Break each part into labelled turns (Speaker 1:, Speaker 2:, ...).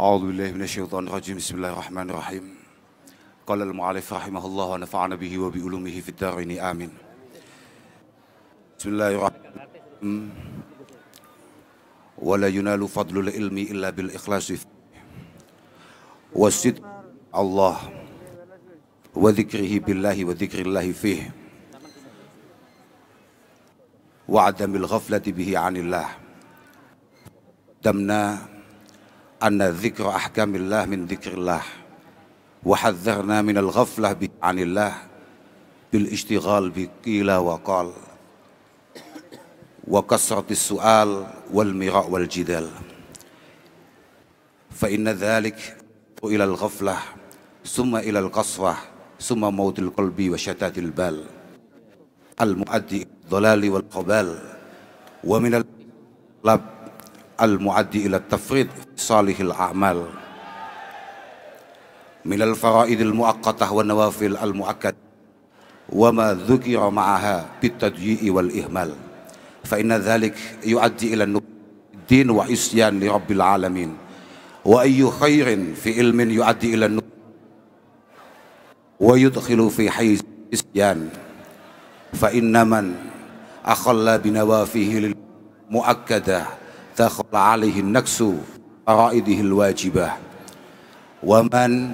Speaker 1: أعوذ بالله من الشيطان الرجيم بسم الله الرحمن الرحيم قال المؤلف رحمه الله ونفعنا به وبعلومه في الدارين آمين بسم الله الرحمن الرحيم ولا ينال فضل العلم إلا بالإخلاص والصدق الله وذكره بالله وذكر الله فيه وعدم الغفلة به عن الله دمنا أن ذكر أحكام الله من ذكر الله وحذرنا من الغفلة عن الله بالاشتغال بقيل وقال وكثرة السؤال والمراء والجدال فإن ذلك إلى الغفلة ثم إلى القسوة ثم موت القلب وشتات البال المؤدي إلى الضلال والقبال ومن القلب المؤدي إلى التفريط في صالح الأعمال من الفرائض المؤقتة والنوافل المؤكدة وما ذكر معها بالتضييع والإهمال فإن ذلك يؤدي إلى الدين وعصيان لرب العالمين وأي خير في علم يؤدي إلى ويدخل في حيز العصيان فإن من أخل بنوافله المؤكدة دخل عليه النقص فرائضه الواجبة ومن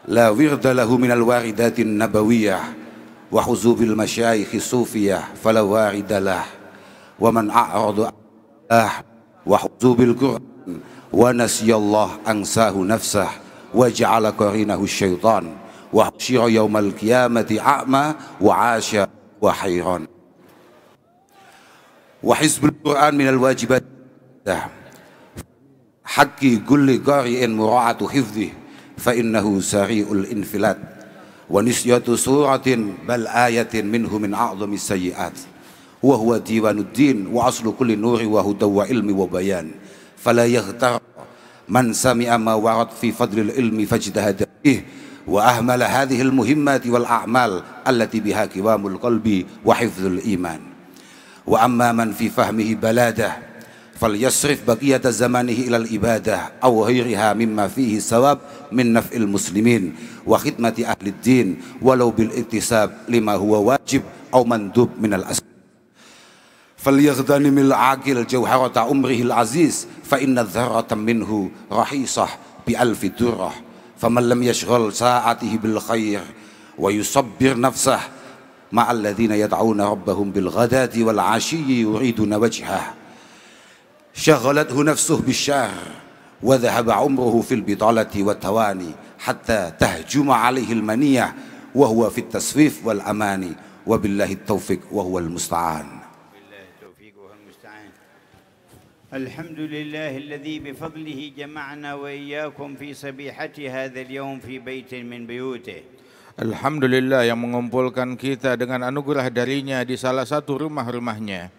Speaker 1: لا ورد له من الواردات النبوية وحزوب المشايخ الصوفية فلا وارد له ومن أعرض عن الله وحزوب القرآن ونسي الله أنساه نفسه وجعل قرينه الشيطان وحشر يوم القيامة أعمى وعاش وحيران وحزب القرآن من الواجبات حق كل قارئ مراعاة حفظه فإنه سريع الانفلات ونسية سورة بل آية منه من أعظم السيئات وهو ديوان الدين وأصل كل نور وهدى وعلم وبيان فلا يغتر من سمع ما ورد في فضل العلم فاجتهد به وأهمل هذه المهمات والأعمال التي بها قوام القلب وحفظ الإيمان وأما من في فهمه بلادة فليصرف بقية زمانه إلى الإبادة أو غيرها مما فيه ثواب من نفع المسلمين وخدمة أهل الدين ولو بالاكتساب لما هو واجب أو مندوب من الأسباب فليغتنم العاقل جوهرة عمره العزيز فإن الذرة منه رخيصة بألف درة فمن لم يشغل ساعته بالخير ويصبر نفسه مع الذين يدعون ربهم بالغداة والعشي يريدون وجهه شغلته نفسه بالشر وذهب عمره في البطالة والتواني حتى تهجم عليه المنية وهو في التسويف والأماني وبالله التوفيق وهو المستعان.
Speaker 2: بالله التوفيق وهو المستعان. الحمد لله الذي بفضله جمعنا وإياكم في صبيحة هذا اليوم في بيت من بيوته.
Speaker 3: Alhamdulillah yang mengumpulkan kita dengan anugerah darinya di salah satu rumah-rumahnya.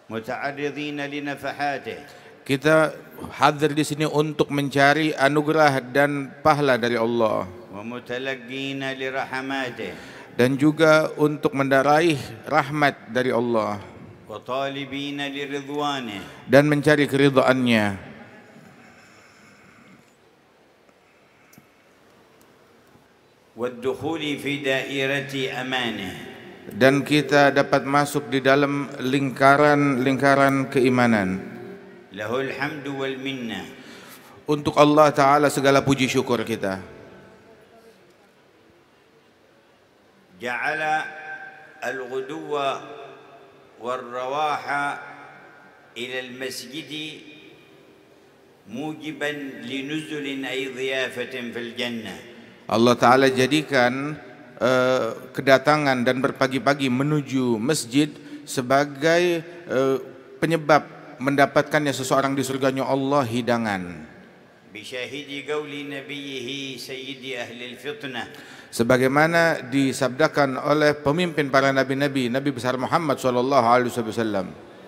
Speaker 2: Muta'arridina li nafahatih.
Speaker 3: Kita hadir di sini untuk mencari anugerah dan pahala dari Allah.
Speaker 2: Wa mutalaqqina li rahmatih.
Speaker 3: Dan juga untuk mendaraih rahmat dari Allah.
Speaker 2: Wa talibina li ridwanih.
Speaker 3: Dan mencari keridhaannya.
Speaker 2: والدخول في دائرة أمانه
Speaker 3: dan kita dapat masuk di dalam lingkaran keimanan.
Speaker 2: Lahul hamdu wal minna.
Speaker 3: Untuk Allah Ta'ala segala puji syukur kita.
Speaker 2: Ja'ala al-ghuduwa wal rawaha ila al-masjidi mujiban linuzulin ay dhiyafatin fil jannah.
Speaker 3: Allah Ta'ala jadikan kedatangan dan berpagi-pagi menuju masjid sebagai penyebab mendapatkannya seseorang di surganya Allah hidangan.
Speaker 2: Bisyahidi qawli nabiyhi sayyidi ahli al-fitnah.
Speaker 3: Sebagaimana disabdakan oleh pemimpin para nabi-nabi, Nabi besar Muhammad SAW.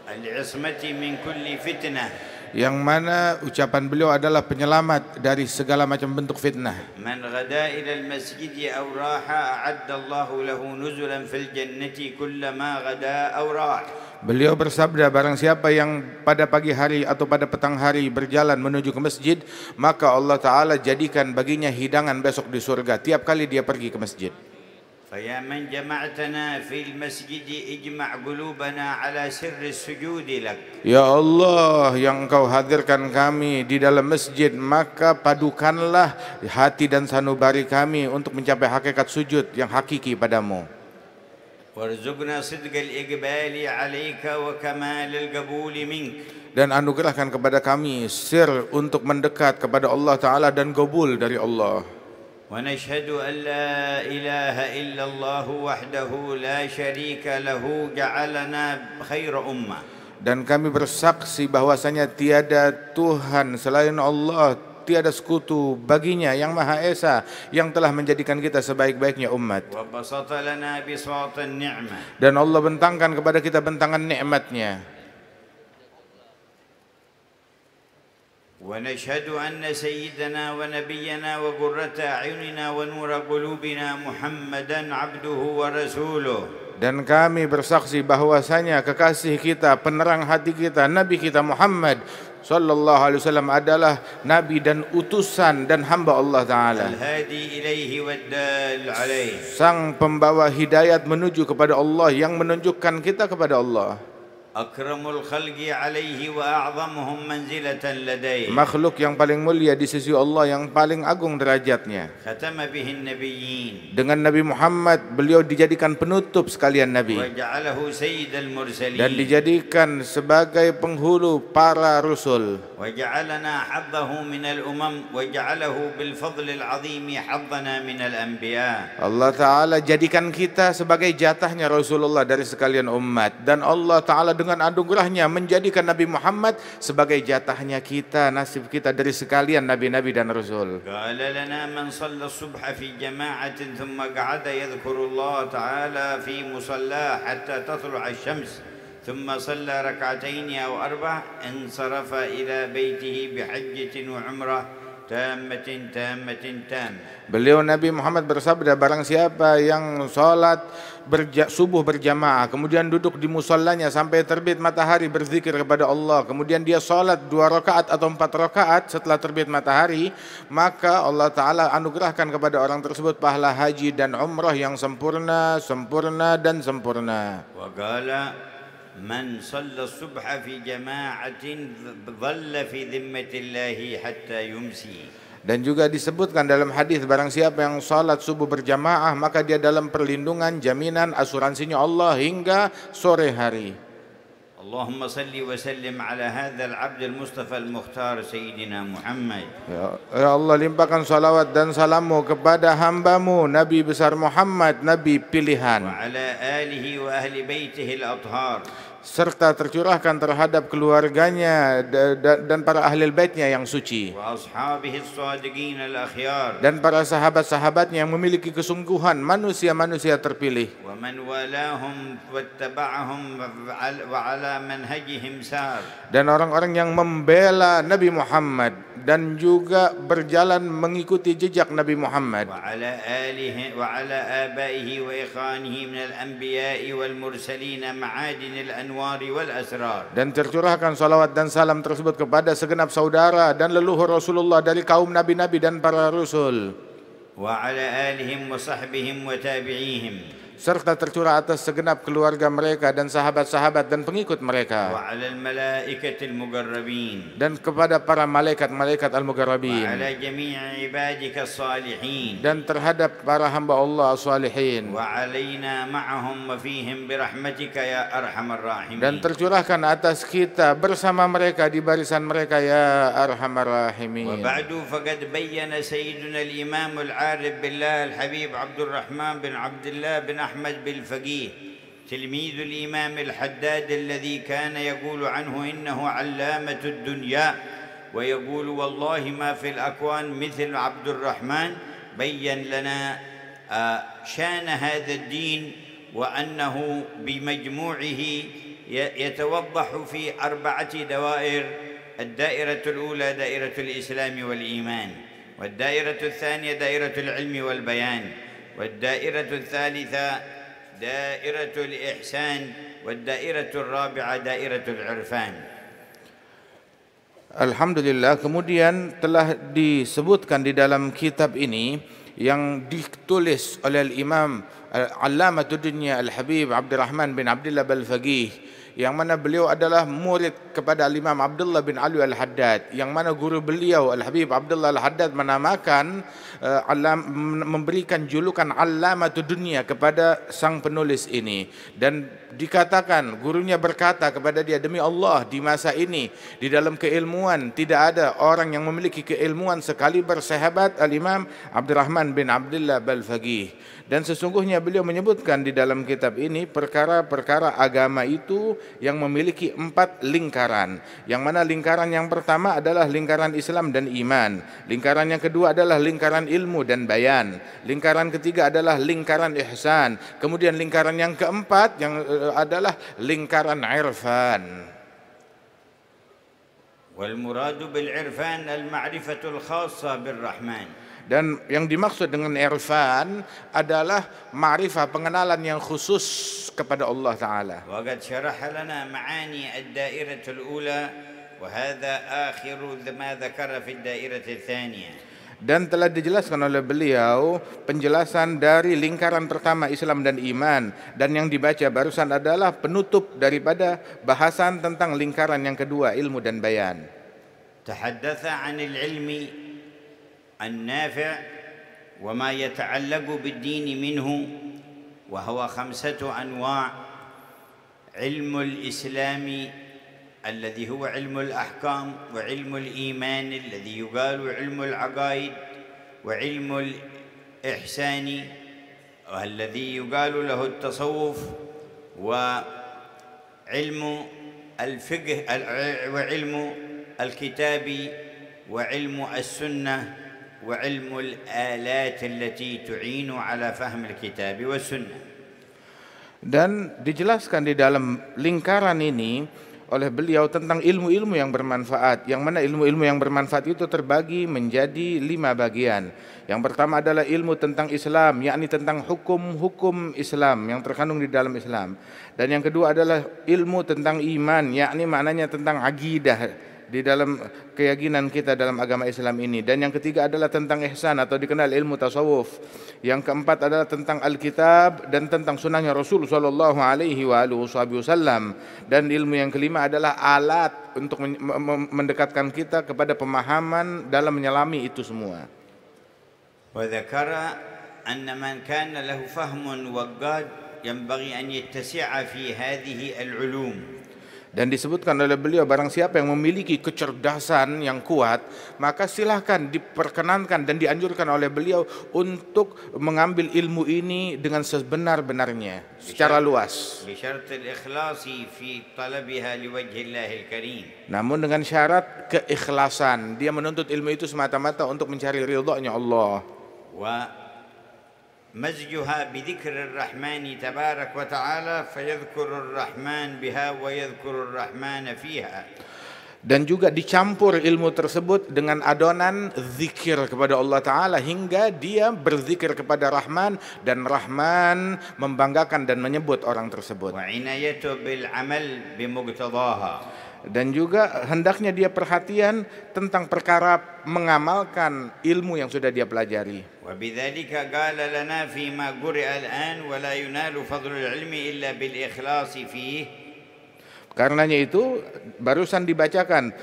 Speaker 2: Al-ismati min kulli fitnah.
Speaker 3: Yang mana ucapan beliau adalah penyelamat dari segala macam bentuk fitnah.
Speaker 2: Man ghada ila al-masjid aw raha a'adda Allahu lahu nuzulan fil jannati kullama ghada aw raha.
Speaker 3: Beliau bersabda, barang siapa yang pada pagi hari atau pada petang hari berjalan menuju ke masjid, maka Allah Ta'ala jadikan baginya hidangan besok di surga tiap kali dia pergi ke masjid.
Speaker 2: فيا من جمعتنا في المسجد اجمع قلوبنا على سر السجود لك.
Speaker 3: Ya Allah, yang Engkau hadirkan kami di dalam masjid, maka padukanlah hati dan sanubari kami untuk mencapai hakikat sujud yang hakiki padamu.
Speaker 2: وارزقنا صدق الإقبال عليك وكمال القبول منك.
Speaker 3: Dan anugerahkan kepada kami sir untuk mendekat kepada Allah Ta'ala dan qabul dari Allah.
Speaker 2: ونشهد أن لا إله إلا الله وحده لا شريك له جعلنا خير أمة.
Speaker 3: Dan kami bersaksi bahwasanya tiada Tuhan selain Allah, tiada sekutu baginya yang Maha Esa, yang telah menjadikan kita sebaik-baiknya umat.
Speaker 2: وبسط لنا بساط النعمة.
Speaker 3: Dan Allah bentangkan kepada kita bentangan nikmatnya.
Speaker 2: ونشهد أن سيدنا ونبينا وقرة أعيننا ونور قلوبنا محمدا عبده ورسوله.
Speaker 3: Dan kami bersaksi bahwasanya kekasih kita, penerang hati kita, Nabi kita Muhammad sallallahu alaihi wasallam adalah nabi dan utusan dan hamba Allah Ta'ala,
Speaker 2: الهادي إليه والدال عليه.
Speaker 3: sang pembawa hidayat menuju kepada Allah, yang menunjukkan kita kepada Allah.
Speaker 2: أكرم الخلق عليه وأعظمهم منزلة لديه.
Speaker 3: Makhluk yang paling mulia di sisi Allah, yang paling agung derajatnya.
Speaker 2: ختم به النبيين.
Speaker 3: Dengan Nabi Muhammad, beliau dijadikan penutup sekalian Nabi,
Speaker 2: وجعله سيد المرسلين.
Speaker 3: dan dijadikan sebagai penghulu para rasul.
Speaker 2: وجعلنا حظه من الأمم وجعله بالفضل العظيم حظنا من الأنبياء.
Speaker 3: Allah Ta'ala jadikan kita sebagai jatahnya Rasulullah dari sekalian umat, dan Allah Ta'ala dengan anugerahnya menjadikan Nabi Muhammad sebagai jatahnya kita, nasib kita dari sekalian nabi-nabi dan rasul.
Speaker 2: قال لنا من صلى الصبح في جماعة ثم قعد يذكر الله تعالى في مصلاه حتى تطلع الشمس ثم صلى ركعتين أو أربع انصرف إلى بيته بحجة وعمرة تامة تامة تامة.
Speaker 3: Beliau Nabi Muhammad bersabda, barang siapa yang sholat subuh berjamaah, kemudian duduk di musallanya sampai terbit matahari berzikir kepada Allah, kemudian dia sholat 2 rakaat atau 4 rakaat setelah terbit matahari, maka Allah Ta'ala anugerahkan kepada orang tersebut pahala haji dan umrah yang sempurna, sempurna dan sempurna.
Speaker 2: وقال من صلى الصبح في جماعة ظل في ذمة الله حتى يمسي.
Speaker 3: Dan juga disebutkan dalam hadis, barang siapa yang salat subuh berjamaah, maka dia dalam perlindungan, jaminan, asuransinya Allah hingga sore hari.
Speaker 2: اللهم صل وسلم على هذا العبد المصطفى المختار سيدنا محمد.
Speaker 3: Ya Allah, limpahkan salawat dan salammu kepada hambamu Nabi besar Muhammad, Nabi pilihan,
Speaker 2: وعلى آله وأهل بيته الأطهار.
Speaker 3: serta tercurahkan terhadap keluarganya dan para ahli baitnya yang suci,
Speaker 2: وأصحابه الصادقين الأخيار.
Speaker 3: dan para sahabat-sahabatnya yang memiliki kesungguhan, manusia-manusia terpilih,
Speaker 2: ومن والاهم واتبعهم وعلى منهجهم سار.
Speaker 3: dan orang-orang yang membela Nabi Muhammad dan juga berjalan mengikuti jejak Nabi Muhammad,
Speaker 2: وعلى آله وعلى آبائه وإخوانه من الأنبياء والمرسلين معادن الأنوار والأسرار.
Speaker 3: dan tercurahkan salawat dan salam tersebut kepada segenap saudara dan leluhur Rasulullah dari kaum nabi-nabi dan para rasul,
Speaker 2: وعلى آلهم وصحبهم وتابعيهم.
Speaker 3: serta tercurah atas segenap keluarga mereka dan sahabat-sahabat dan pengikut mereka,
Speaker 2: وعلى الملائكة المقربين.
Speaker 3: dan kepada para malaikat-malaikat al-muqarrabin,
Speaker 2: وعلى جميع عبادك الصالحين.
Speaker 3: dan terhadap para hamba Allah as-salihin,
Speaker 2: وعلينا معهم وفيهم برحمتك يا أرحم الراحمين.
Speaker 3: dan tercurahkan atas kita bersama mereka di barisan mereka ya arhamar rahimin.
Speaker 2: وبعد فقد بين سيدنا الإمام العارف بالله الحبيب عبد الرحمن بن عبد الله بن أحمد بالفقيه تلميذ الإمام الحداد الذي كان يقول عنه إنه علامة الدنيا ويقول والله ما في الأكوان مثل عبد الرحمن، بين لنا شان هذا الدين وأنه بمجموعه يتوضح في 4 دوائر. الدائرة الأولى دائرة الإسلام والإيمان، والدائرة الثانية دائرة العلم والبيان، والدائرة الثالثة دائرة الإحسان، والدائرة الرابعة دائرة العرفان.
Speaker 3: Alhamdulillah, kemudian telah disebutkan di dalam kitab ini yang ditulis oleh Imam Allamatuddin Al-Habib Abdurrahman bin Abdullah Al-Faqih, yang mana beliau adalah murid kepada Imam Abdullah bin Ali Al-Haddad, yang mana guru beliau Al-Habib Abdullah Al-Haddad menamakan memberikan julukan Allamatuddin kepada sang penulis ini. Dan dikatakan, gurunya berkata kepada dia, demi Allah, di masa ini di dalam keilmuan tidak ada orang yang memiliki keilmuan sekali bersahabat Al-Imam Abdurrahman bin Abdullah Al-Faqih. Dan sesungguhnya beliau menyebutkan di dalam kitab ini perkara-perkara agama itu yang memiliki 4 lingkaran. Yang mana lingkaran yang pertama adalah lingkaran Islam dan iman. Lingkaran yang kedua adalah lingkaran ilmu dan bayan. Lingkaran ketiga adalah lingkaran ihsan. Kemudian lingkaran yang keempat yang adalah lingkaran irfan.
Speaker 2: والمراد بالعرفان المعرفة الخاصة بالرحمن.
Speaker 3: Dan yang dimaksud dengan irfan adalah ma'rifah, pengenalan yang khusus kepada Allah Ta'ala.
Speaker 2: وقد شرح لنا معاني الدائرة الأولى وهذا آخر ما ذكر في الدائرة الثانية.
Speaker 3: Dan telah dijelaskan oleh beliau penjelasan dari lingkaran pertama Islam dan iman, dan yang dibaca barusan adalah penutup daripada bahasan tentang lingkaran yang kedua, ilmu dan bayan.
Speaker 2: تحدث عن العلم النافع وما يتعلق بالدين منه، وهو 5 أنواع: علم الإسلام الذي هو علم الأحكام، وعلم الإيمان الذي يقال علم العقائد، وعلم الإحسان الذي يقال له التصوف، وعلم الفقه وعلم الكتاب، وعلم السنة، وعلم الآلات التي تعين على فهم الكتاب والسنة.
Speaker 3: Dan dijelaskan di dalam lingkaran ini oleh beliau tentang ilmu-ilmu yang bermanfaat, yang mana ilmu-ilmu yang bermanfaat itu terbagi menjadi 5 bagian. Yang pertama adalah ilmu tentang Islam, yakni tentang hukum-hukum Islam yang terkandung di dalam Islam. Dan yang kedua adalah ilmu tentang iman, yakni maknanya tentang akidah di dalam keyakinan kita dalam agama Islam ini. Dan yang ketiga adalah tentang ihsan atau dikenal ilmu tasawuf. Yang keempat adalah tentang Alkitab dan tentang sunnahnya Rasul sallallahu alaihi wasallam. Dan ilmu yang kelima adalah alat untuk mendekatkan kita kepada pemahaman dalam menyelami itu semua.
Speaker 2: وذكر أن من كان له فهم وقاد ينبغي أن يتسع في هذه العلوم.
Speaker 3: Dan disebutkan oleh beliau, barang siapa yang memiliki kecerdasan yang kuat, maka silahkan diperkenankan dan dianjurkan oleh beliau untuk mengambil ilmu ini dengan sebenar-benarnya, secara luas. Namun dengan syarat keikhlasan, dia menuntut ilmu itu semata-mata untuk mencari ridha-Nya Allah.
Speaker 2: مزجها بذكر الرحمن تبارك وتعالى فيذكر الرحمن بها ويذكر الرحمن فيها.
Speaker 3: Dan juga dicampur ilmu tersebut dengan adonan zikir kepada Allah Ta'ala hingga dia berzikir kepada Rahman, dan Rahman membanggakan dan menyebut orang tersebut.
Speaker 2: وعنايته بالعمل بمقتضاها.
Speaker 3: Dan juga hendaknya dia perhatian tentang perkara mengamalkan ilmu yang sudah dia pelajari.
Speaker 2: وبذلك قال لنا فيما قرئ الآن ولا ينال فضل العلم إلا بالإخلاص فيه.
Speaker 3: Karenanya itu barusan dibacakan,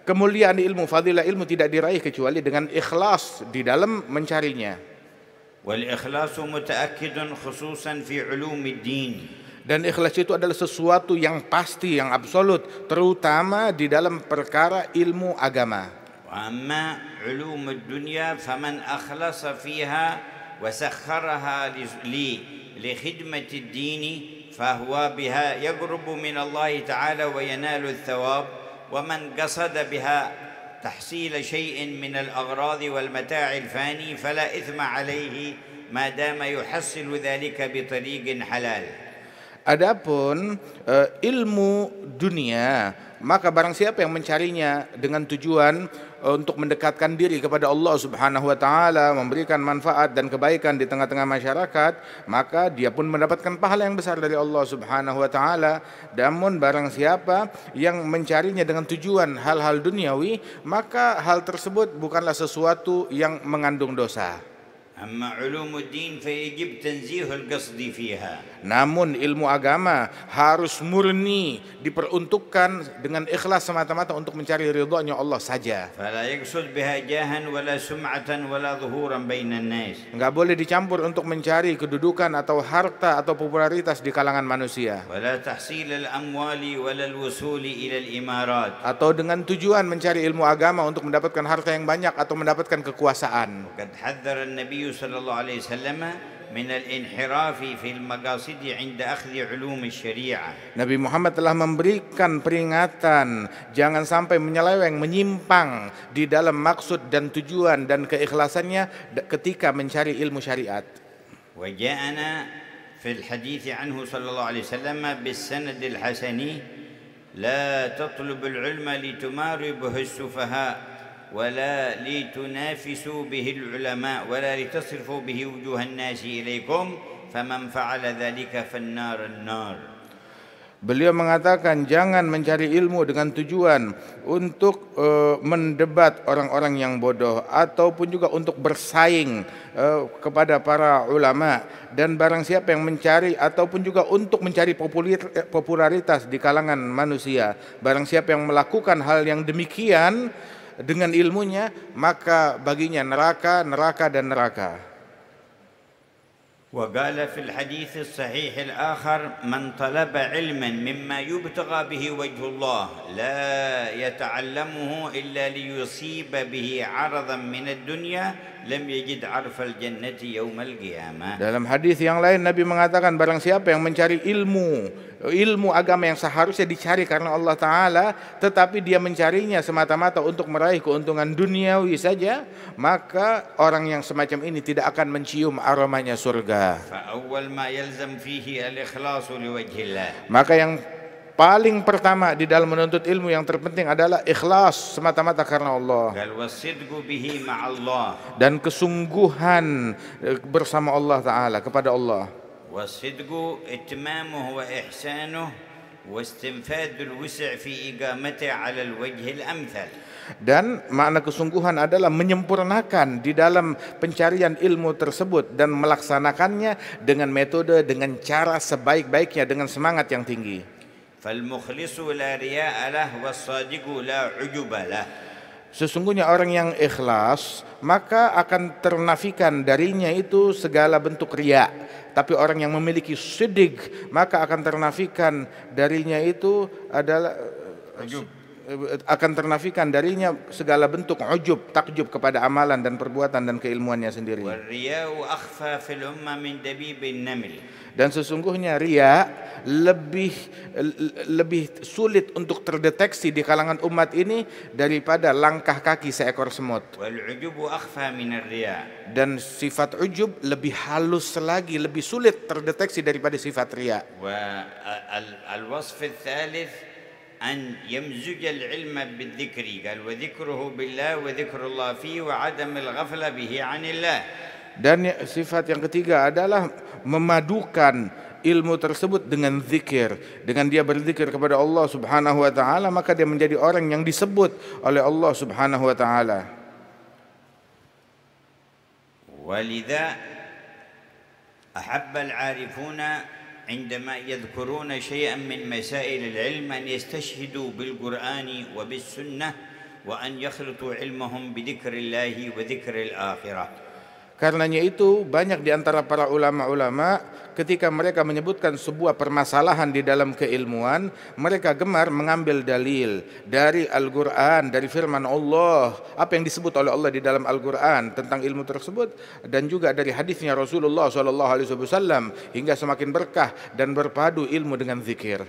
Speaker 3: kemuliaan ilmu, fadilah ilmu tidak diraih kecuali dengan ikhlas di dalam mencarinya.
Speaker 2: والإخلاص متأكد خصوصا في علوم الدين.
Speaker 3: Dan ikhlas itu adalah sesuatu yang pasti, yang absolut, terutama di dalam perkara ilmu agama.
Speaker 2: وأما علوم الدنيا فمن أخلص فيها وسخرها لخدمة الدين فهو بها يقرب من الله تعالى وينال الثواب، ومن قصد بها تحصيل شيء من الأغراض والمتاع الفاني فلا إثم عليه ما دام يحصل ذلك بطريق حلال.
Speaker 3: Adapun ilmu dunia, maka barang siapa yang mencarinya dengan tujuan untuk mendekatkan diri kepada Allah Subhanahu wa taala, memberikan manfaat dan kebaikan di tengah-tengah masyarakat, maka dia pun mendapatkan pahala yang besar dari Allah Subhanahu wa taala. Namun barang siapa yang mencarinya dengan tujuan hal-hal duniawi, maka hal tersebut bukanlah sesuatu yang mengandung dosa.
Speaker 2: أما علوم الدين فيجب تنزيه القصد فيها.
Speaker 3: Namun ilmu agama harus murni diperuntukkan dengan ikhlas semata-mata untuk mencari ridhonya Allah saja.
Speaker 2: فلا يقصد بها جاها ولا سمعة ولا ظهورا بين الناس.
Speaker 3: Enggak boleh dicampur untuk mencari kedudukan atau harta atau popularitas di kalangan manusia.
Speaker 2: ولا تحصيل الأموال ولا الوصول إلى الإمارات.
Speaker 3: Atau dengan tujuan mencari ilmu agama untuk mendapatkan harta yang banyak atau mendapatkan kekuasaan.
Speaker 2: وقد حذر النبي صلى الله عليه وسلم من الانحراف في المقاصد عند أخذ علوم الشريعة.
Speaker 3: Nabi Muhammad telah memberikan peringatan jangan sampai menyeleweng, menyimpang di dalam maksud dan tujuan dan keikhlasannya ketika mencari ilmu syariat.
Speaker 2: وجاءنا في الحديث عنه صلى الله عليه وسلم بالسند الحسن لا تطلب العلم لتماروا به السفهاء ولا لتنافسوا به العلماء ولا لتصرفوا به وجوه الناس إليكم فمن فعل ذلك فالنار النار.
Speaker 3: Beliau mengatakan jangan mencari ilmu dengan tujuan untuk mendebat orang-orang yang bodoh ataupun juga untuk bersaing kepada para ulama, dan barang siapa yang mencari ataupun juga untuk mencari popularitas di kalangan manusia, barang siapa yang melakukan hal yang demikian dengan ilmunya, maka baginya neraka, neraka dan neraka.
Speaker 2: وقال في الحديث الصحيح الآخر من طلب علما مما يبتغى به وجه الله لا يتعلمه إلا ليصيب به عرضا من الدنيا لم يجد عرف الجنة يوم القيامة.
Speaker 3: Dalam hadis yang lain Nabi mengatakan barang siapa yang mencari ilmu agama yang seharusnya dicari karena Allah Ta'ala, tetapi dia mencarinya semata-mata untuk meraih keuntungan duniawi saja, maka orang yang semacam ini tidak akan mencium aromanya surga.
Speaker 2: فأول ما يلزم فيه الإخلاص لوجه الله.
Speaker 3: Maka yang paling pertama di dalam menuntut ilmu yang terpenting adalah ikhlas semata-mata karena Allah.
Speaker 2: قال والصدق به مع الله.
Speaker 3: Dan kesungguhan bersama Allah Ta'ala, kepada Allah.
Speaker 2: والصدق إتمامه وإحسانه واستنفاذ الوسع في إقامته على الوجه الأمثل.
Speaker 3: Dan makna kesungguhan adalah menyempurnakan di dalam pencarian ilmu tersebut dan melaksanakannya dengan metode, dengan cara sebaik-baiknya, dengan semangat yang tinggi.
Speaker 2: فالمخلص لا رياء له والصادق لا عجب له.
Speaker 3: Sesungguhnya orang yang ikhlas maka akan ternafikan darinya itu segala bentuk riya. Tapi orang yang memiliki sidq maka akan ternafikan darinya itu adalah akan ternafikan darinya segala bentuk ujub, takjub kepada amalan dan perbuatan dan keilmuannya sendiri.
Speaker 2: والرياء أخفى في الأمة من دبيب النمل.
Speaker 3: Dan sesungguhnya riya lebih sulit untuk terdeteksi di kalangan umat ini daripada langkah kaki seekor semut.
Speaker 2: والعجب أخفى من الرياء.
Speaker 3: Dan sifat ujub lebih halus lagi, lebih sulit terdeteksi daripada sifat riya.
Speaker 2: والوصف الثالث أن يمزج العلم بالذكر. قال وذكره بالله وذكر الله فيه وعدم الغفلة به عن الله.
Speaker 3: Dan sifat yang ketiga adalah memadukan ilmu tersebut dengan zikir. Dengan dia berzikir kepada Allah Subhanahu wa taala, maka dia menjadi orang yang disebut oleh Allah Subhanahu wa taala.
Speaker 2: ولذا أحب العارفون عندما يذكرون شيئا من مسائل العلم أن يستشهدوا بالقرآن وبالسنة وأن يخلطوا علمهم بذكر الله وذكر الآخرة.
Speaker 3: Karenanya itu banyak di antara para ulama-ulama ketika mereka menyebutkan sebuah permasalahan di dalam keilmuan, mereka gemar mengambil dalil dari Al-Quran, dari firman Allah, apa yang disebut oleh Allah di dalam Al-Quran tentang ilmu tersebut, dan juga dari hadisnya Rasulullah SAW, hingga semakin berkah dan berpadu ilmu dengan zikir.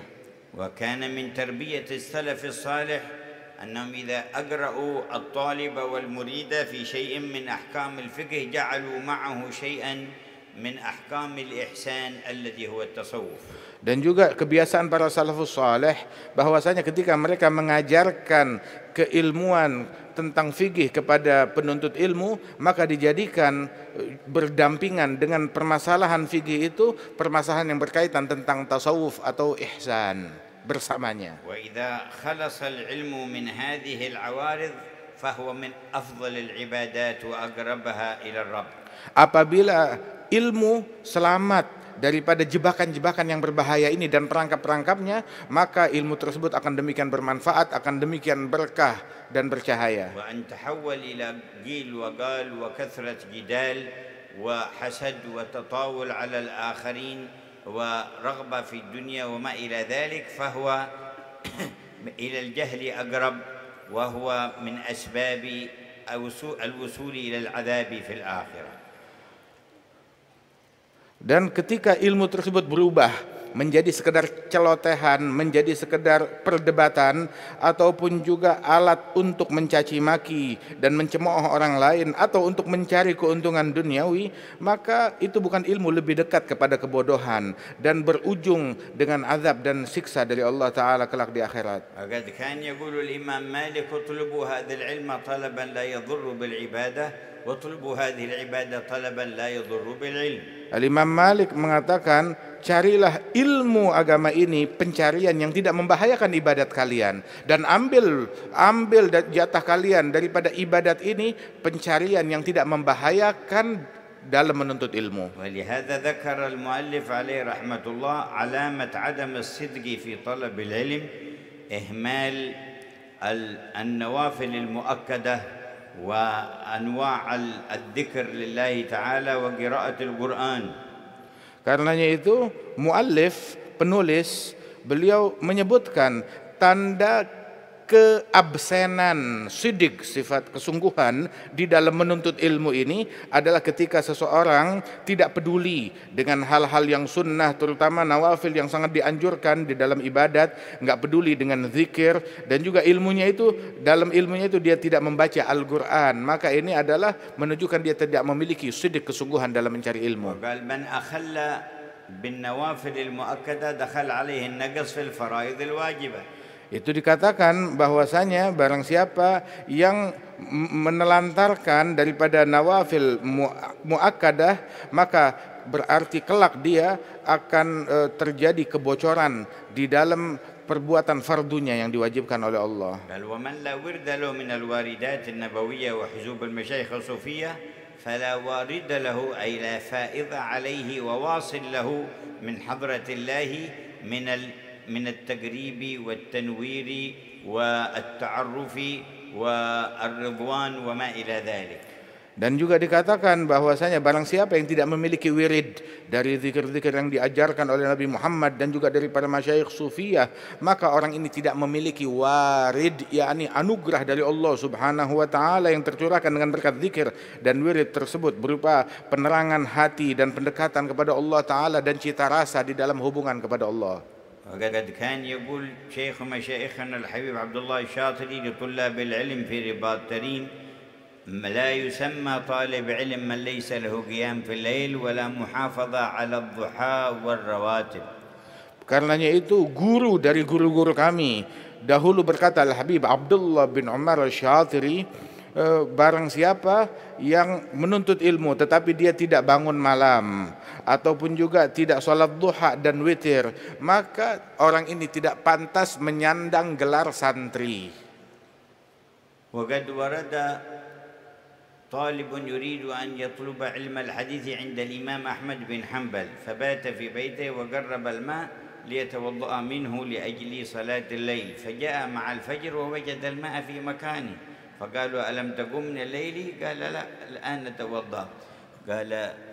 Speaker 2: وكان من تربية السلف الصالح أنهم إذا أقرأوا الطالب والمريد في شيء من أحكام الفقه جعلوا معه شيئا من أحكام الإحسان الذي هو التصوف.
Speaker 3: Dan juga kebiasaan para salafus saleh bahwasanya ketika mereka mengajarkan keilmuan tentang fikih kepada penuntut ilmu, maka dijadikan berdampingan dengan permasalahan fikih itu permasalahan yang berkaitan tentang tasawuf atau ihsan bersamanya.
Speaker 2: وإذا خلص العلم من هذه العوارض فهو من أفضل العبادات وأقربها إلى الرب.
Speaker 3: Apabila ilmu selamat daripada jebakan-jebakan yang berbahaya ini dan perangkap-perangkapnya, maka ilmu tersebut akan demikian bermanfaat, akan demikian berkah dan bercahaya.
Speaker 2: وأن تحول إلى قيل وقال وكثرة جدال وحسد وتطاول على الآخرين ورغبة في الدنيا وما إلى ذلك فهو إلى الجهل أقرب وهو من أسباب الوصول إلى العذاب في الآخرة.
Speaker 3: Dan ketika ilmu tersebut berubah menjadi sekedar celotehan, menjadi sekedar perdebatan, ataupun juga alat untuk mencaci maki dan mencemooh orang lain, atau untuk mencari keuntungan duniawi, maka itu bukan ilmu, lebih dekat kepada kebodohan dan berujung dengan azab dan siksa dari Allah Ta'ala kelak di akhirat.
Speaker 2: وقد كان يقول الإمام مالك اطلبوا هذا العلم طلبا لا يضر بالعبادة واطلبوا هذه العبادة طلبا لا يضر بالعلم.
Speaker 3: Al-Imam Malik mengatakan, carilah ilmu agama ini pencarian yang tidak membahayakan ibadat kalian, dan ambil jatah kalian daripada ibadat ini pencarian yang tidak membahayakan dalam menuntut ilmu.
Speaker 2: ولهذا ذكر المؤلف عليه رحمة الله علامة عدم الصدق في طلب العلم إهمال النوافل المؤكدة وأنواع الذكر لله تعالى وقراءة القرآن.
Speaker 3: Karenanya itu muallif, penulis, beliau menyebutkan tanda keabsenan sidik, sifat kesungguhan di dalam menuntut ilmu ini adalah ketika seseorang tidak peduli dengan hal-hal yang sunnah, terutama nawafil yang sangat dianjurkan di dalam ibadat, nggak peduli dengan zikir, dan juga ilmunya itu, dalam ilmunya itu dia tidak membaca Al-Quran, maka ini adalah menunjukkan dia tidak memiliki sidik kesungguhan dalam mencari ilmu.
Speaker 2: وقال من أخل بالنوافل المؤكدة دخل عليه النقص في الفرائض الواجبة.
Speaker 3: Itu dikatakan bahwasanya barang siapa yang menelantarkan daripada nawafil muakkadah, maka berarti kelak dia akan terjadi kebocoran di dalam perbuatan fardunya yang diwajibkan oleh Allah.
Speaker 2: بل ومن لا ورد له من الواردات النبوية وحزوب المشايخ الصوفية فلا وارد له أي لا فائض عليه وواصل له من حضرة الله من التقريب والتنوير والتعرف والرضوان وما إلى ذلك.
Speaker 3: Dan juga dikatakan bahwasanya barang siapa yang tidak memiliki wirid dari zikir-zikir yang diajarkan oleh Nabi Muhammad dan juga dari para masyayikh sufiyah, maka orang ini tidak memiliki warid, yakni anugerah dari Allah Subhanahu wa taala yang tercurahkan dengan berkat zikir dan wirid tersebut berupa penerangan hati dan pendekatan kepada Allah taala dan cita rasa di dalam hubungan kepada Allah.
Speaker 2: وقد كان يقول شيخ مشايخنا الحبيب عبد الله الشاطري لطلاب العلم في رباط تريم: لا يسمى طالب علم من ليس له قيام في الليل ولا محافظة على الضحى والرواتب.
Speaker 3: Karenanya itu guru dari guru-guru kami dahulu berkata, Al-Habib Abdullah bin Umar Al-Syatiri, barang siapa yang menuntut ilmu tetapi dia tidak bangun malam ataupun juga tidak sholat duha dan witir, maka orang ini tidak pantas menyandang gelar santri.
Speaker 2: وقد ورد طالب يريد أن يطلب علم الحديث عند الإمام أحمد بن حنبل فبات في بيته وقرب الماء ليتوضأ منه لأجل صلاة الليل، فجاء مع الفجر ووجد الماء في مكانه، فقالوا ألم تقم من الليل؟ قال لا، الآن نتوضأ. قال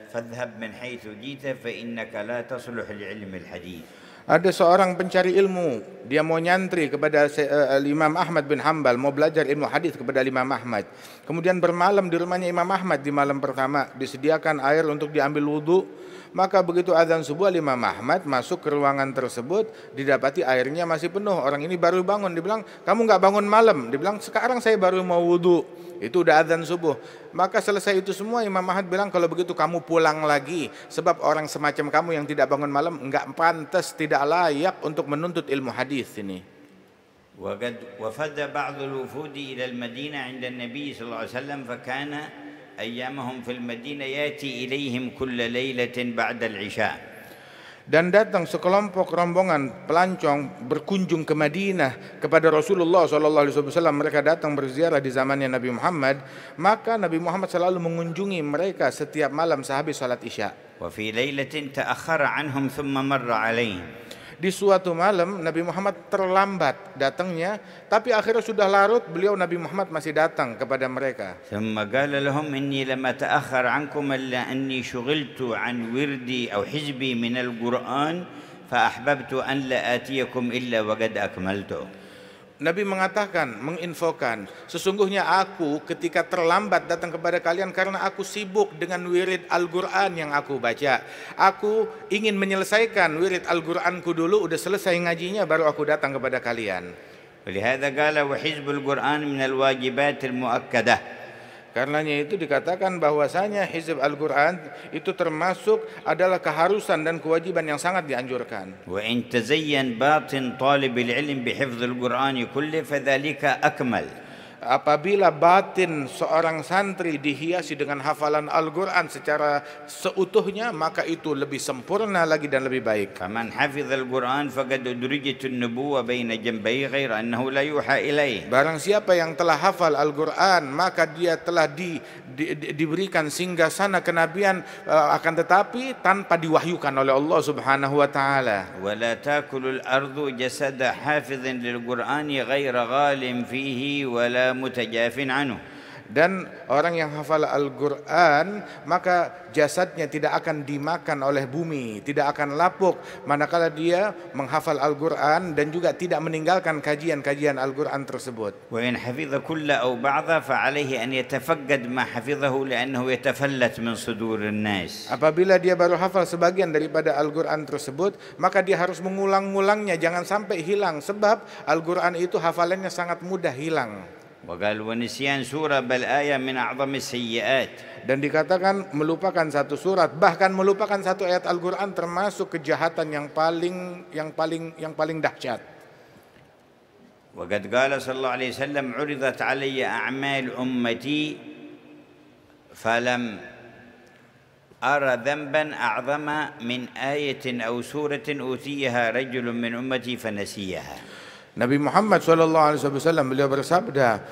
Speaker 2: فاذهب من حيث جئت فإنك لا تصلح لعلم الحديث.
Speaker 3: Ada seorang pencari ilmu, dia mau nyantri kepada Imam Ahmad bin Hanbal, mau belajar ilmu hadis kepada Imam Ahmad. Kemudian bermalam di rumahnya Imam Ahmad. Di malam pertama disediakan air untuk diambil wudhu. Maka begitu azan subuh, Imam Ahmad masuk ke ruangan tersebut, didapati airnya masih penuh. Orang ini baru bangun, dibilang, kamu nggak bangun malam? Dibilang, sekarang saya baru mau wudhu. itu udah azan subuh. Maka selesai itu semua Imam Ahmad bilang kalau begitu kamu pulang lagi, sebab orang semacam kamu yang tidak bangun malam enggak pantas, tidak layak untuk menuntut ilmu hadis ini.
Speaker 2: وقد وفد بعض الوفود إلى المدينة عند النبي صلى الله عليه وسلم فكان أيامهم في المدينة يأتي إليهم كل ليلة بعد العشاء.
Speaker 3: Dan datang sekelompok rombongan pelancong berkunjung ke Madinah kepada Rasulullah SAW. Mereka datang berziarah di zamannya Nabi Muhammad. Maka Nabi Muhammad selalu mengunjungi mereka setiap malam sehabis salat Isya.
Speaker 2: وفي ليلة تأخر عنهم ثم مر عليهم.
Speaker 3: Di suatu malam Nabi Muhammad terlambat datangnya, tapi akhirnya sudah larut, beliau Nabi Muhammad masih datang kepada mereka.
Speaker 2: ثم قال لهم إني لم أتأخر عنكم إلا أني شغلت عن وردي أو حزبي من القرآن فأحببت أن لا آتيكم إلا وقد أكملته.
Speaker 3: Nabi mengatakan, menginfokan, sesungguhnya aku ketika terlambat datang kepada kalian karena aku sibuk dengan wirid Al-Quran yang aku baca. Aku ingin menyelesaikan wirid Al-Quranku dulu, udah selesai ngajinya baru aku datang kepada kalian.
Speaker 2: ولهذا قال وحزب القرآن من الواجبات المؤكدة.
Speaker 3: Karenanya itu dikatakan bahwasanya hizb Al-Quran itu termasuk adalah keharusan dan kewajiban yang sangat dianjurkan.
Speaker 2: وإن تزين باطن طالب العلم بحفظ القرآن كله فذلك أكمل.
Speaker 3: Apabila batin seorang santri dihiasi dengan hafalan Al-Quran secara seutuhnya, maka itu lebih sempurna lagi dan lebih baik.
Speaker 2: فمن حفظ القرآن فقد أدرجت النبوة بين جنبي غير أنه لا يوحى إليه.
Speaker 3: Barang siapa yang telah hafal Al-Quran, maka dia telah diberikan singgasana kenabian, akan tetapi tanpa diwahyukan oleh Allah Subhanahu wa taala.
Speaker 2: ولا تأكل الأرض جسد حافظ للقرآن غير غال فيه ولا متجاف عنه.
Speaker 3: Dan orang yang hafal Al-Quran, maka jasadnya tidak akan dimakan oleh bumi, tidak akan lapuk manakala dia menghafal Al-Quran dan juga tidak meninggalkan kajian-kajian Al-Quran tersebut.
Speaker 2: وإن حفظ كل أو بعض فعليه أن يتفقد ما حفظه لأنه يتفلت من صدور الناس.
Speaker 3: Apabila dia baru hafal sebagian daripada Al-Quran tersebut, maka dia harus mengulang-ulangnya, jangan sampai hilang, sebab Al-Quran itu hafalannya sangat mudah hilang.
Speaker 2: وقال ونسيان سورة بل آية من أعظم السيئات.
Speaker 3: Dan dikatakan melupakan satu surat, bahkan melupakan satu ayat Al-Quran termasuk kejahatan yang paling dahsyat.
Speaker 2: وقد قال صلى الله عليه وسلم عرضت علي أعمال أمتي فلم أرى ذنبا أعظم من آية أو سورة أوتيها رجل من أمتي فنسيها.
Speaker 3: Nabi Muhammad SAW beliau bersabda,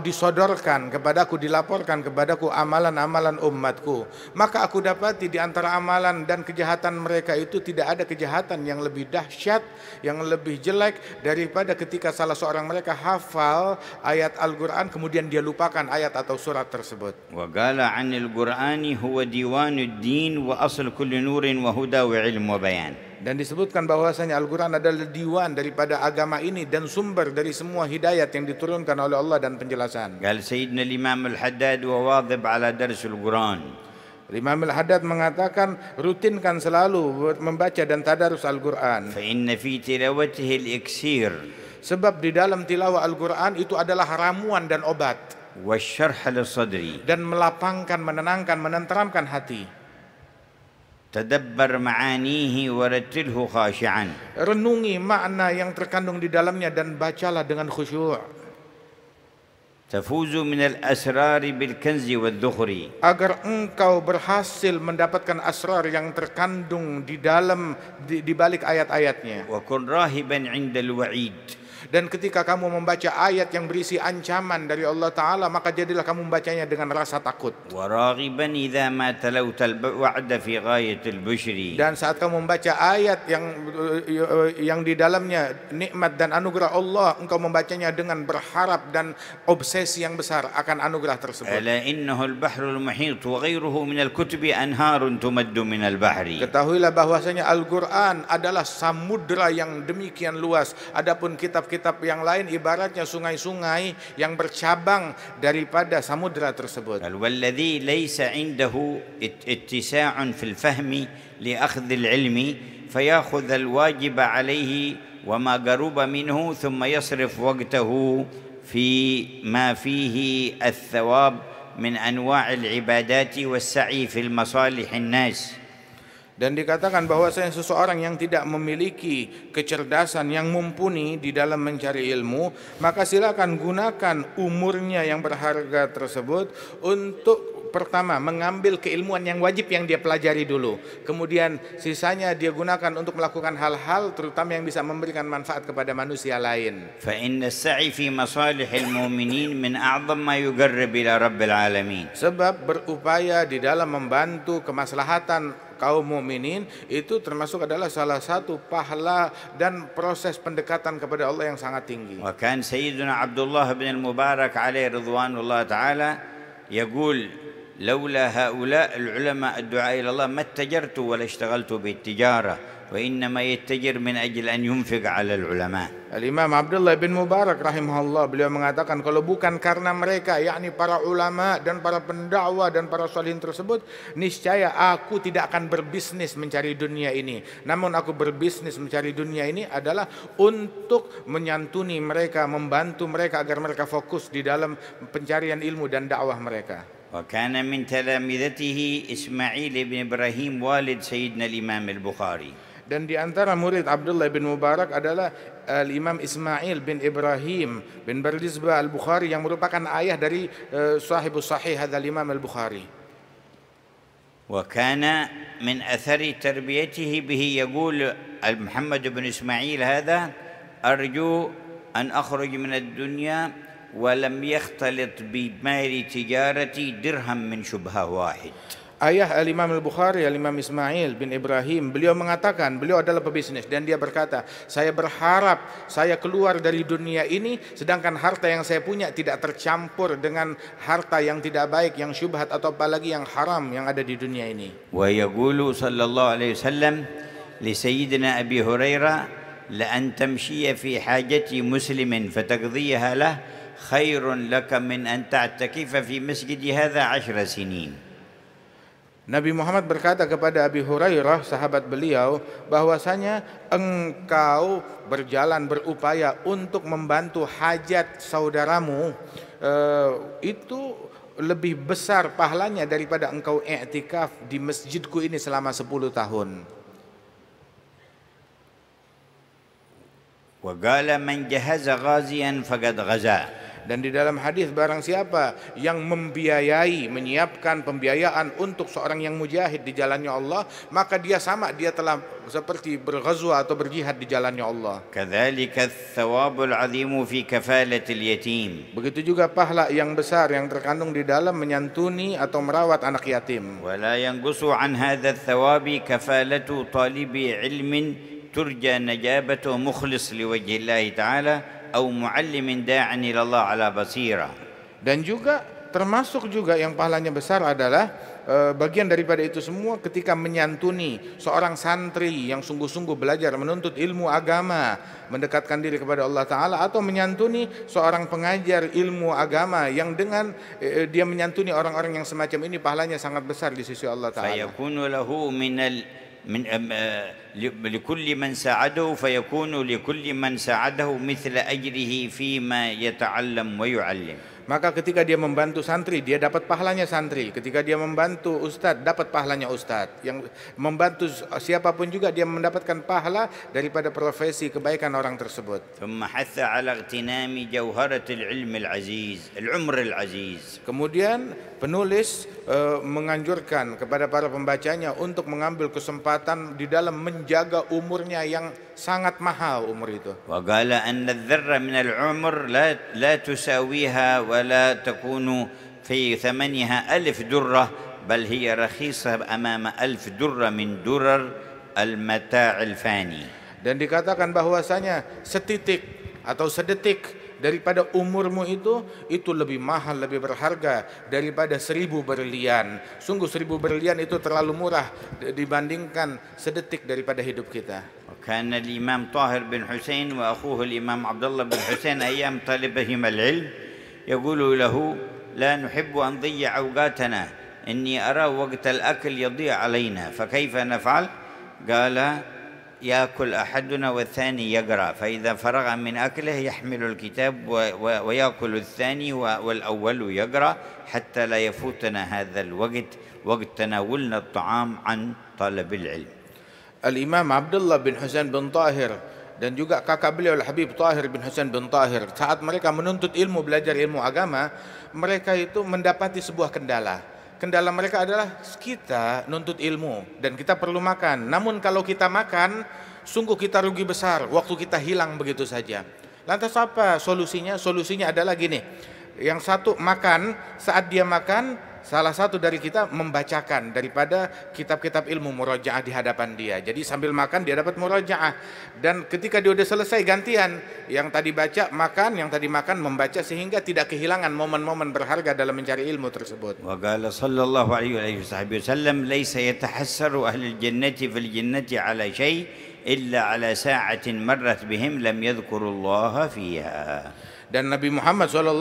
Speaker 3: disodorkan kepadaku, dilaporkan kepadaku amalan-amalan umatku, maka aku dapati di antara amalan dan kejahatan mereka itu tidak ada kejahatan yang lebih dahsyat, yang lebih jelek daripada ketika salah seorang mereka hafal ayat Al-Quran kemudian dia lupakan ayat atau surat tersebut.
Speaker 2: وقال عن القرآن هو ديوان الدين وأصل كل نور وهدى وعلم وبيان.
Speaker 3: Dan disebutkan bahwasanya Al-Quran adalah diwan daripada agama ini dan sumber dari semua hidayat yang diturunkan oleh Allah dan penjelasan.
Speaker 2: قال سيدنا الإمام الحداد وواظب على درس القرآن.
Speaker 3: Imam Al-Haddad mengatakan rutinkan selalu membaca dan tadarus Al-Quran.
Speaker 2: فإن في تلاوته الإكسير.
Speaker 3: Sebab di dalam tilawah Al-Quran itu adalah ramuan dan obat.
Speaker 2: والشرح للصدر.
Speaker 3: Dan melapangkan, menenangkan, menenteramkan hati.
Speaker 2: تدبر معانيه ورتله خاشعا.
Speaker 3: Renungi makna yang terkandung di dalamnya dan bacalah dengan khusyuk.
Speaker 2: تفوز من الأسرار بالكنز والذخر.
Speaker 3: Agar engkau berhasil mendapatkan asrar yang terkandung di dalam di balik ayat-ayatnya.
Speaker 2: وكن راهبا عند الوعيد.
Speaker 3: Dan ketika kamu membaca ayat yang berisi ancaman dari Allah Ta'ala, maka jadilah kamu membacanya dengan rasa takut.
Speaker 2: وراغبا إذا ما تلوت الوعد في غاية البشر.
Speaker 3: Dan saat kamu membaca ayat yang di dalamnya nikmat dan anugerah Allah, engkau membacanya dengan berharap dan obsesi yang besar akan anugerah tersebut.
Speaker 2: ألا إنه البحر المحيط وغيره من الكتب أنهار تمد من البحر.
Speaker 3: Ketahuilah bahwasanya Al-Quran adalah samudra yang demikian luas. Adapun kitab-kitab yang lain ibaratnya sungai-sungai yang bercabang daripada samudra tersebut.
Speaker 2: والذي ليس عنده اتساع في الفهم لأخذ العلم فيأخذ الواجب عليه وما قرب منه ثم يصرف وقته في ما فيه الثواب من أنواع العبادات والسعي في المصالح الناس.
Speaker 3: Dan dikatakan bahwasanya seseorang yang tidak memiliki kecerdasan yang mumpuni di dalam mencari ilmu, maka silakan gunakan umurnya yang berharga tersebut untuk pertama mengambil keilmuan yang wajib yang dia pelajari dulu. Kemudian sisanya dia gunakan untuk melakukan hal-hal terutama yang bisa memberikan manfaat kepada manusia lain.
Speaker 2: فإن السعي في مصالح المؤمنين من أعظم ما يقرب إلى رب العالمين.
Speaker 3: Sebab berupaya di dalam membantu kemaslahatan kaum mukminin itu termasuk adalah salah satu pahala dan proses pendekatan kepada Allah yang sangat tinggi.
Speaker 2: وكان سيدنا عبد الله بن المبارك عليه رضوان الله تعالى يقول لولا هؤلاء العلماء الدعاء إلى الله ما اتجرت ولا اشتغلت بالتجارة وإنما يتجر من أجل أن ينفق على العلماء.
Speaker 3: Al-Imam Abdullah bin Mubarak rahimahullah, beliau mengatakan kalau bukan karena mereka, yakni para ulama dan para pendakwah dan para salihin tersebut, niscaya aku tidak akan berbisnis mencari dunia ini. Namun aku berbisnis mencari dunia ini adalah untuk menyantuni mereka, membantu mereka agar mereka fokus di dalam pencarian ilmu dan dakwah mereka.
Speaker 2: وكان من تلامذته إسماعيل بن إبراهيم والد سيدنا الإمام البخاري.
Speaker 3: Dan di antara murid Abdullah bin Mubarak adalah Imam Ismail bin Ibrahim bin Bardizbah al-Bukhari yang merupakan ayah dari sahibus sahih hadzal Imam al-Bukhari.
Speaker 2: وكان من أثر تربيته به يقول محمد بن إسماعيل هذا أرجو أن أخرج من الدنيا ولم يختلط بمال تجارتي درهم من شبهة واحد.
Speaker 3: Ayah Al-Imam Al-Bukhari, Al-Imam Ismail bin Ibrahim, beliau mengatakan, beliau adalah pebisnis dan dia berkata, saya berharap saya keluar dari dunia ini sedangkan harta yang saya punya tidak tercampur dengan harta yang tidak baik, yang syubhat atau apalagi yang haram yang ada di dunia ini.
Speaker 2: ويقول صلى الله عليه وسلم لسيدنا أبي هريرة لأن تمشي في حاجة مسلم فتقضيها له خير لك من أن تعتكف في مسجد هذا 10 سنين.
Speaker 3: Nabi Muhammad berkata kepada Abi Hurairah, sahabat beliau, bahwasanya engkau berjalan berupaya untuk membantu hajat saudaramu, itu lebih besar pahalanya daripada engkau i'tikaf di masjidku ini selama 10 tahun.
Speaker 2: وقال من جهز غازيا فقد غزا.
Speaker 3: Dan di dalam hadis, barang siapa yang membiayai, menyiapkan pembiayaan untuk seorang yang mujahid di jalannya Allah, maka dia sama, dia telah seperti berghazwa atau berjihad di jalannya Allah.
Speaker 2: كذلك الثواب العظيم في كفالة اليتيم.
Speaker 3: Begitu juga pahala yang besar yang terkandung di dalam menyantuni atau merawat anak yatim.
Speaker 2: ولا ينقص عن هذا الثواب كفالة طالب علم ترجى نجابته مخلص لوجه الله تعالى أو معلم داع إلى الله على بصيرة.
Speaker 3: Dan juga termasuk juga yang pahalanya besar adalah bagian daripada itu semua ketika menyantuni seorang santri yang sungguh-sungguh belajar menuntut ilmu agama, mendekatkan diri kepada Allah Ta'ala, atau menyantuni seorang pengajar ilmu agama yang dengan dia menyantuni orang-orang yang semacam ini pahalanya sangat besar di sisi Allah Ta'ala.
Speaker 2: فيكون له لكل من ساعده فيكون لكل من ساعده مثل أجره فيما يتعلم ويعلم.
Speaker 3: Maka ketika dia membantu santri, dia dapat pahalanya santri. Ketika dia membantu ustadz, dapat pahalanya ustadz. Yang membantu siapapun juga, dia mendapatkan pahala daripada profesi kebaikan orang tersebut.
Speaker 2: ثم حث على اغتنام جوهرة العلم العزيز العمر العزيز.
Speaker 3: Kemudian penulis menganjurkan kepada para pembacanya untuk mengambil kesempatan di dalam menjaga umurnya yang sangat mahal umur itu.
Speaker 2: وقال أن الذرة من العمر لا تساويها ولا تكون في ثمنها 1000 درة بل هي رخيصة أمام 1000 درة من درر المتاع الفاني.
Speaker 3: Dan dikatakan bahwasanya setitik atau sedetik daripada umurmu itu lebih mahal, lebih berharga daripada 1000 berlian. Sungguh 1000 berlian itu terlalu murah dibandingkan sedetik daripada hidup kita.
Speaker 2: وكان الإمام طاهر بن حسين وأخوه الإمام عبد الله بن حسين أيام طلبهما العلم يقول له لا نحب أن نضيع أوقاتنا إني أرى وقت الأكل يضيع علينا فكيف نفعل؟ قال يأكل أحدنا والثاني يقرأ، فإذا فرغ من أكله يحمل الكتاب ويأكل الثاني والأول يقرأ حتى لا يفوتنا هذا الوقت، وقت تناولنا الطعام عن طلب العلم.
Speaker 3: Al-Imam Abdullah bin Husain bin Tahir dan juga kakak beliau Al-Habib Tahir bin Husain bin Tahir, saat mereka menuntut ilmu, belajar ilmu agama, mereka itu mendapati sebuah kendala. Kendala mereka adalah kita nuntut ilmu dan kita perlu makan. Namun kalau kita makan, sungguh kita rugi besar, waktu kita hilang begitu saja. Lantas apa solusinya? Solusinya adalah gini. Yang satu makan, saat dia makan, salah satu dari kita membacakan daripada kitab-kitab ilmu murojaah di hadapan dia. Jadi sambil makan dia dapat murojaah. Dan ketika dia sudah selesai gantian, yang tadi baca makan, yang tadi makan membaca, sehingga tidak kehilangan momen-momen berharga dalam mencari ilmu tersebut.
Speaker 2: Wa qala sallallahu alaihi wasallam laysa yatahassaru ahlul jannati fil jannati ala syai' illa ala sa'atin marrat bihim lam yadhkurullaha fiha.
Speaker 3: Dan Nabi Muhammad SAW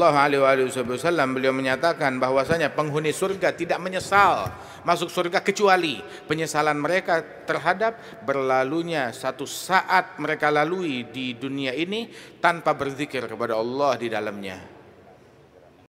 Speaker 3: beliau menyatakan bahwasanya penghuni surga tidak menyesal masuk surga kecuali penyesalan mereka terhadap berlalunya satu saat mereka lalui di dunia ini tanpa berzikir kepada Allah di dalamnya.